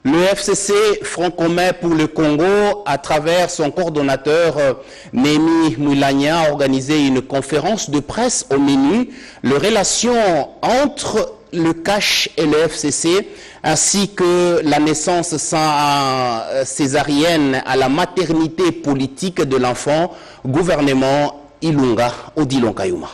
Le FCC Front commun pour le Congo, à travers son coordonnateur Némi Moulania, a organisé une conférence de presse au menu les relations entre le CACH et le FCC, ainsi que la naissance césarienne à la maternité politique de l'enfant, gouvernement Ilunga Odilon Kayuma.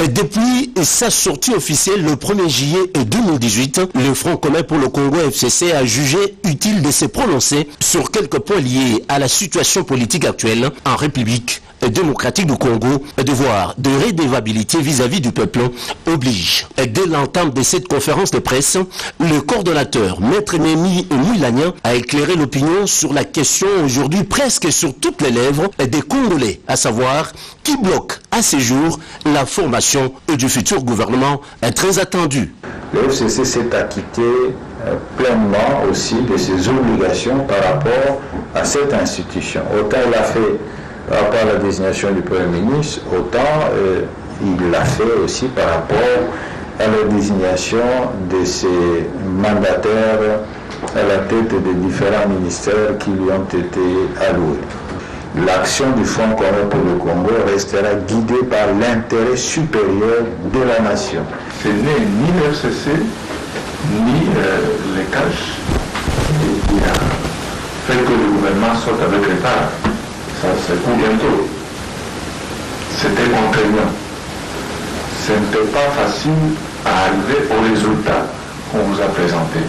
Depuis sa sortie officielle le 1er juillet 2018, le Front commun pour le Congo FCC a jugé utile de se prononcer sur quelques points liés à la situation politique actuelle en République démocratique du Congo. Devoir de redevabilité vis-à-vis du peuple oblige. Dès l'entame de cette conférence de presse, le coordonnateur Maître Némi Moulania a éclairé l'opinion sur la question aujourd'hui presque sur toutes les lèvres des Congolais, à savoir qui bloque à ces jours la formation du futur gouvernement très attendu. Le FCC s'est acquitté pleinement aussi de ses obligations par rapport à cette institution. Autant il a fait par rapport à la désignation du Premier ministre, autant il l'a fait aussi par rapport à la désignation de ses mandataires à la tête des différents ministères qui lui ont été alloués. L'action du Front commun pour le Congo restera guidée par l'intérêt supérieur de la nation. Ce n'est ni le FCC, ni les CACH qui a fait que le gouvernement sorte avec retard. Ça, c'est pour bientôt. C'était contraignant. Ce n'était pas facile à arriver au résultat qu'on vous a présenté.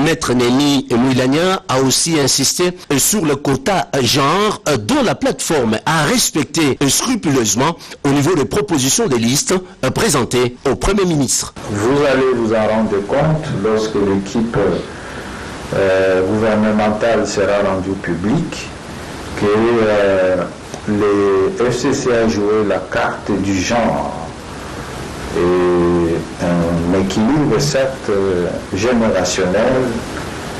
Maître Némi Moulania a aussi insisté sur le quota genre dont la plateforme a respecté scrupuleusement au niveau des propositions des listes présentées au Premier ministre. Vous allez vous en rendre compte lorsque l'équipe gouvernementale sera rendue publique que le FCC a joué la carte du genre et un équilibre certes générationnel,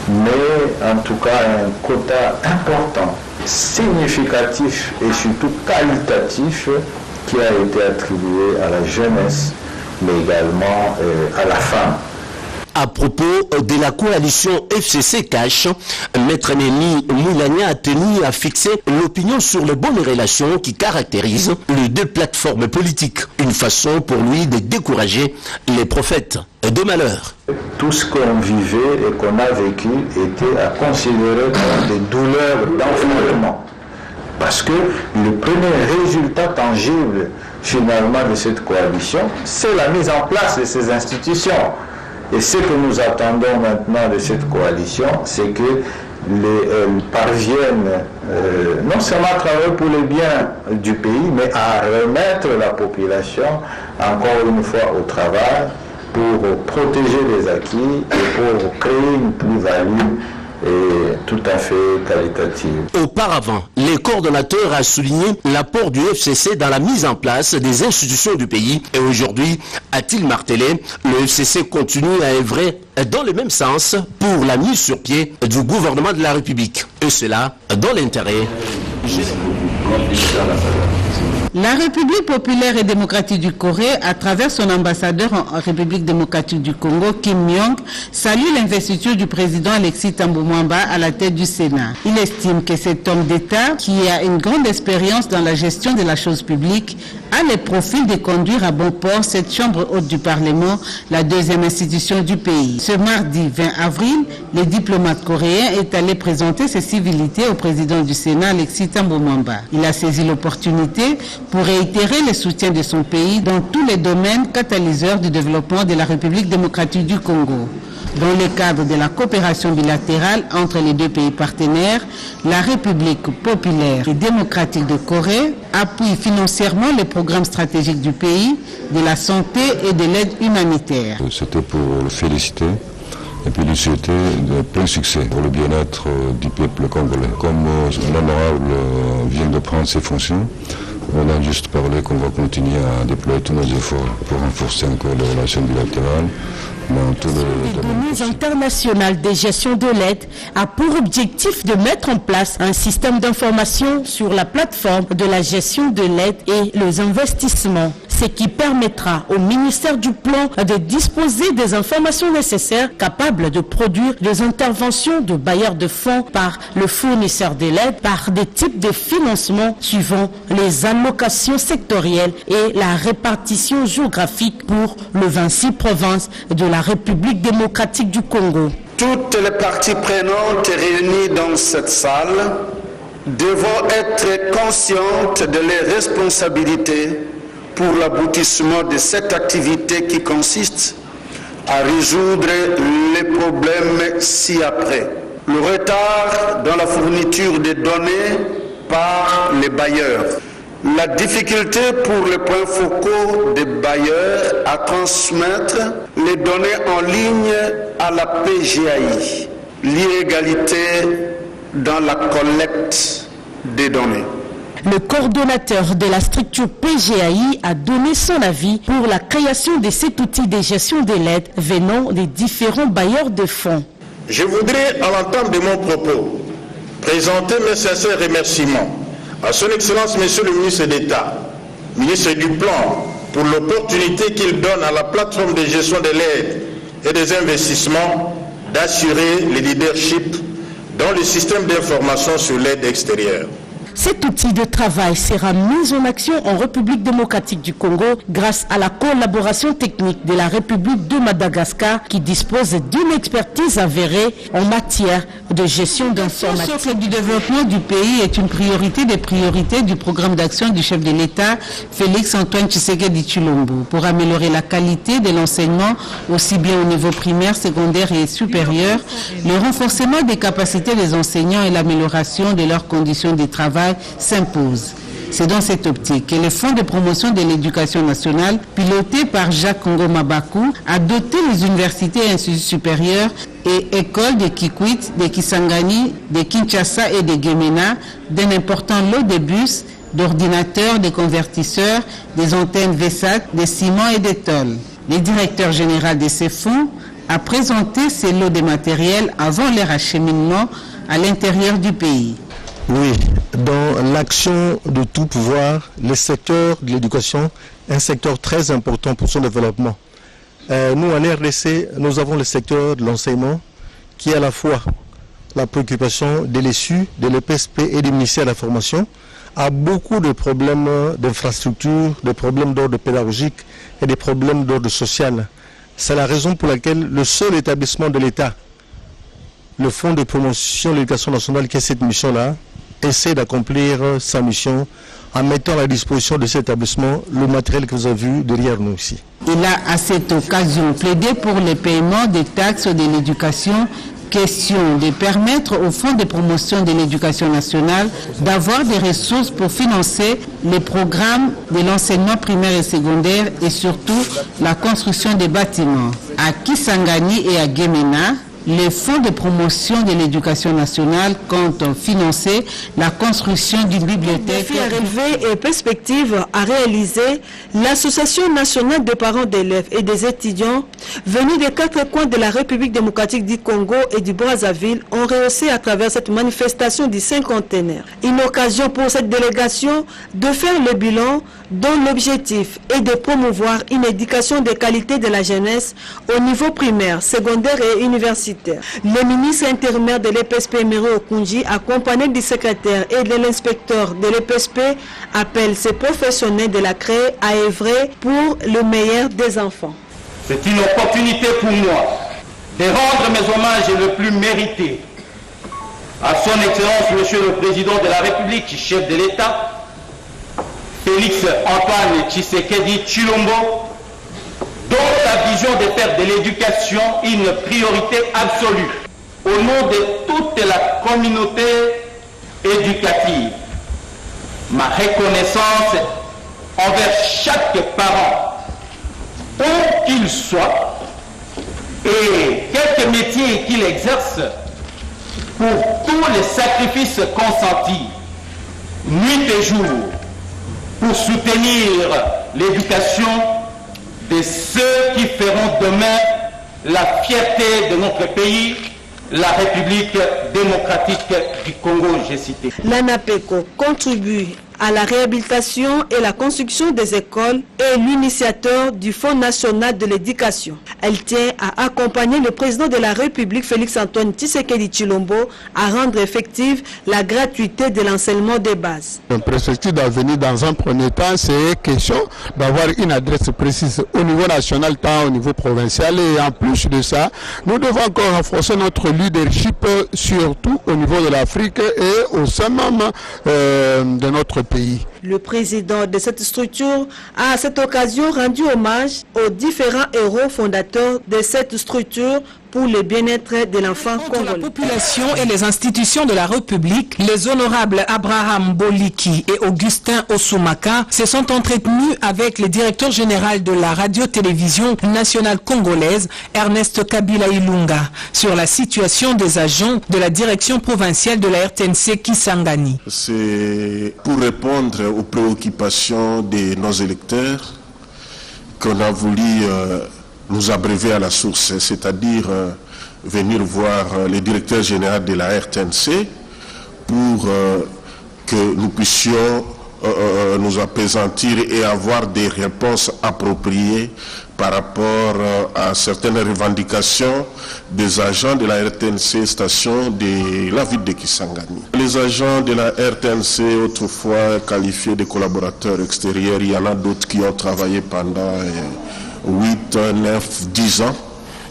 mais en tout cas un quota important, significatif et surtout qualitatif qui a été attribué à la jeunesse, mais également à la femme. À propos de la coalition FCC-CACH, Maître Némi Moulania a tenu à fixer l'opinion sur les bonnes relations qui caractérisent les deux plateformes politiques. Une façon pour lui de décourager les prophètes de malheur. Tout ce qu'on vivait et qu'on a vécu était à considérer comme des douleurs d'enfantement. Parce que le premier résultat tangible finalement de cette coalition, c'est la mise en place de ces institutions. Et ce que nous attendons maintenant de cette coalition, c'est qu'elles parviennent non seulement à travailler pour le bien du pays, mais à remettre la population encore une fois au travail pour protéger les acquis et pour créer une plus-value tout à fait qualitative. Auparavant, le coordonnateur a souligné l'apport du FCC dans la mise en place des institutions du pays. Et aujourd'hui, a-t-il martelé, le FCC continue à œuvrer dans le même sens pour la mise sur pied du gouvernement de la République. Et cela dans l'intérêt général. La République populaire et démocratique du Corée, à travers son ambassadeur en République démocratique du Congo, Kim Myong, salue l'investiture du président Alexis Thambwe Mwamba à la tête du Sénat. Il estime que cet homme d'État, qui a une grande expérience dans la gestion de la chose publique, a le profil de conduire à bon port cette chambre haute du Parlement, la deuxième institution du pays. Ce mardi 20 avril, le diplomate coréen est allé présenter ses civilités au président du Sénat, Alexis Thambwe Mwamba. Il a saisi l'opportunité pour réitérer le soutien de son pays dans tous les domaines catalyseurs du développement de la République démocratique du Congo. Dans le cadre de la coopération bilatérale entre les deux pays partenaires, la République populaire et démocratique de Corée appuie financièrement les programmes stratégiques du pays, de la santé et de l'aide humanitaire. C'était pour le féliciter et puis lui souhaiter de plein succès pour le bien-être du peuple congolais. Comme l'honorable vient de prendre ses fonctions, on a juste parlé qu'on va continuer à déployer tous nos efforts pour renforcer encore les relations bilatérales dans tous les Des domaines données possibles. internationales de gestion de l'aide a pour objectif de mettre en place un système d'information sur la plateforme de la gestion de l'aide et les investissements, ce qui permettra au ministère du Plan de disposer des informations nécessaires capables de produire des interventions de bailleurs de fonds par le fournisseur de l'aide par des types de financement suivant les allocations sectorielles et la répartition géographique pour les 26 provinces de la République démocratique du Congo. Toutes les parties prenantes réunies dans cette salle devront être conscientes de leurs responsabilités pour l'aboutissement de cette activité qui consiste à résoudre les problèmes ci-après. Le retard dans la fourniture des données par les bailleurs. La difficulté pour les points focaux des bailleurs à transmettre les données en ligne à la PGAI. L'illégalité dans la collecte des données. Le coordonnateur de la structure PGAI a donné son avis pour la création de cet outil de gestion de l'aide venant des différents bailleurs de fonds. Je voudrais, à l'entame de mon propos, présenter mes sincères remerciements à son Excellence, Monsieur le ministre d'État, ministre du Plan, pour l'opportunité qu'il donne à la plateforme de gestion de l'aide et des investissements d'assurer le leadership dans le système d'information sur l'aide extérieure. Cet outil de travail sera mis en action en République démocratique du Congo grâce à la collaboration technique de la République de Madagascar qui dispose d'une expertise avérée en matière de gestion d'informations. Le socle du développement du pays est une priorité des priorités du programme d'action du chef de l'État, Félix Antoine Tshisekedi Tshilombo, pour améliorer la qualité de l'enseignement, aussi bien au niveau primaire, secondaire et supérieur, le renforcement des capacités des enseignants et l'amélioration de leurs conditions de travail s'impose. C'est dans cette optique que le Fonds de promotion de l'éducation nationale, piloté par Jacques Congo Mabakou, a doté les universités et instituts supérieurs et écoles de Kikwit, de Kisangani, de Kinshasa et de Gemena d'un important lot de bus, d'ordinateurs, de convertisseurs, des antennes VSAT, de ciment et de tôles. Le directeur général de ces fonds a présenté ces lots de matériel avant leur acheminement à l'intérieur du pays. Oui, dans l'action de tout pouvoir, le secteur de l'éducation est un secteur très important pour son développement. Nous, à l'RDC, nous avons le secteur de l'enseignement qui est à la fois la préoccupation de l'ESU, de l'EPSP et du ministère de la Formation, a beaucoup de problèmes d'infrastructure, des problèmes d'ordre pédagogique et des problèmes d'ordre social. C'est la raison pour laquelle le seul établissement de l'État, le Fonds de promotion de l'éducation nationale, qui est cette mission-là, essaie d'accomplir sa mission en mettant à la disposition de cet établissement le matériel que vous avez vu derrière nous ici. Il a à cette occasion plaidé pour le paiement des taxes de l'éducation, question de permettre au Fonds de promotion de l'éducation nationale d'avoir des ressources pour financer les programmes de l'enseignement primaire et secondaire et surtout la construction des bâtiments. À Kisangani et à Gemena, les fonds de promotion de l'éducation nationale comptent financer la construction d'une bibliothèque. Défi à relever et perspective à réaliser, l'Association nationale des parents d'élèves et des étudiants venus des 4 coins de la République démocratique du Congo et du Brazzaville ont rehaussé à travers cette manifestation du cinquantenaire. Une occasion pour cette délégation de faire le bilan dont l'objectif est de promouvoir une éducation de qualité de la jeunesse au niveau primaire, secondaire et universitaire. Le ministre intérimaire de l'EPSP, Emery Okunji, accompagné du secrétaire et de l'inspecteur de l'EPSP, appelle ces professionnels de la CRE à œuvrer pour le meilleur des enfants. C'est une opportunité pour moi de rendre mes hommages les plus mérités à son Excellence, Monsieur le Président de la République, chef de l'État, Félix Antoine Tshisekedi Tshilombo, dont la vision de faire de l'éducation une priorité absolue au nom de toute la communauté éducative. Ma reconnaissance envers chaque parent, où qu'il soit, et quelque métier qu'il exerce, pour tous les sacrifices consentis, nuit et jour, pour soutenir l'éducation de ceux qui feront demain la fierté de notre pays, la République démocratique du Congo, j'ai cité. L'ANAPECO contribue à la réhabilitation et la construction des écoles et l'initiateur du Fonds national de l'éducation. Elle tient à accompagner le président de la République, Félix-Antoine Tshisekedi Tshilombo, à rendre effective la gratuité de l'enseignement des bases. Une perspective d'avenir dans un premier temps, c'est question d'avoir une adresse précise au niveau national, tant au niveau provincial. Et en plus de ça, nous devons encore renforcer notre leadership, surtout au niveau de l'Afrique et au sein même de notre pays. Le président de cette structure a à cette occasion rendu hommage aux différents héros fondateurs de cette structure pour le bien-être de l'enfant congolais. La population et les institutions de la République, les honorables Abraham Boliki et Augustin Osumaka se sont entretenus avec le directeur général de la radio-télévision nationale congolaise, Ernest Kabila Ilunga, sur la situation des agents de la direction provinciale de la RTNC Kisangani. C'est pour répondre aux préoccupations de nos électeurs qu'on a voulu nous abréver à la source, c'est-à-dire venir voir le directeur général de la RTNC pour que nous puissions nous apaisantir et avoir des réponses appropriées par rapport à certaines revendications des agents de la RTNC station de la ville de Kisangani. Les agents de la RTNC, autrefois qualifiés de collaborateurs extérieurs, il y en a d'autres qui ont travaillé pendant 8, 9, 10 ans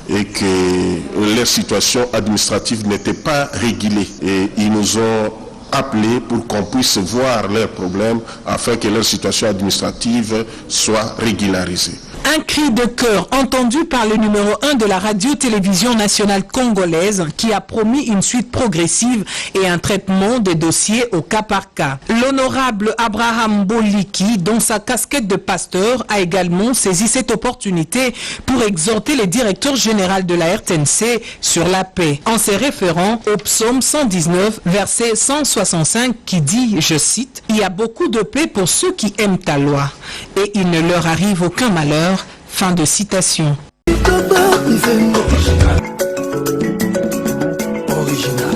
et que leur situation administrative n'était pas régulée. Et ils nous ont appelés pour qu'on puisse voir leurs problèmes afin que leur situation administrative soit régularisée. Un cri de cœur entendu par le numéro 1 de la radio-télévision nationale congolaise qui a promis une suite progressive et un traitement des dossiers au cas par cas. L'honorable Abraham Boliki, dont sa casquette de pasteur, a également saisi cette opportunité pour exhorter le directeur général de la RTNC sur la paix, en se référant au psaume 119, verset 165 qui dit, je cite, « Il y a beaucoup de paix pour ceux qui aiment ta loi, et il ne leur arrive aucun malheur. » Fin de citation. Original.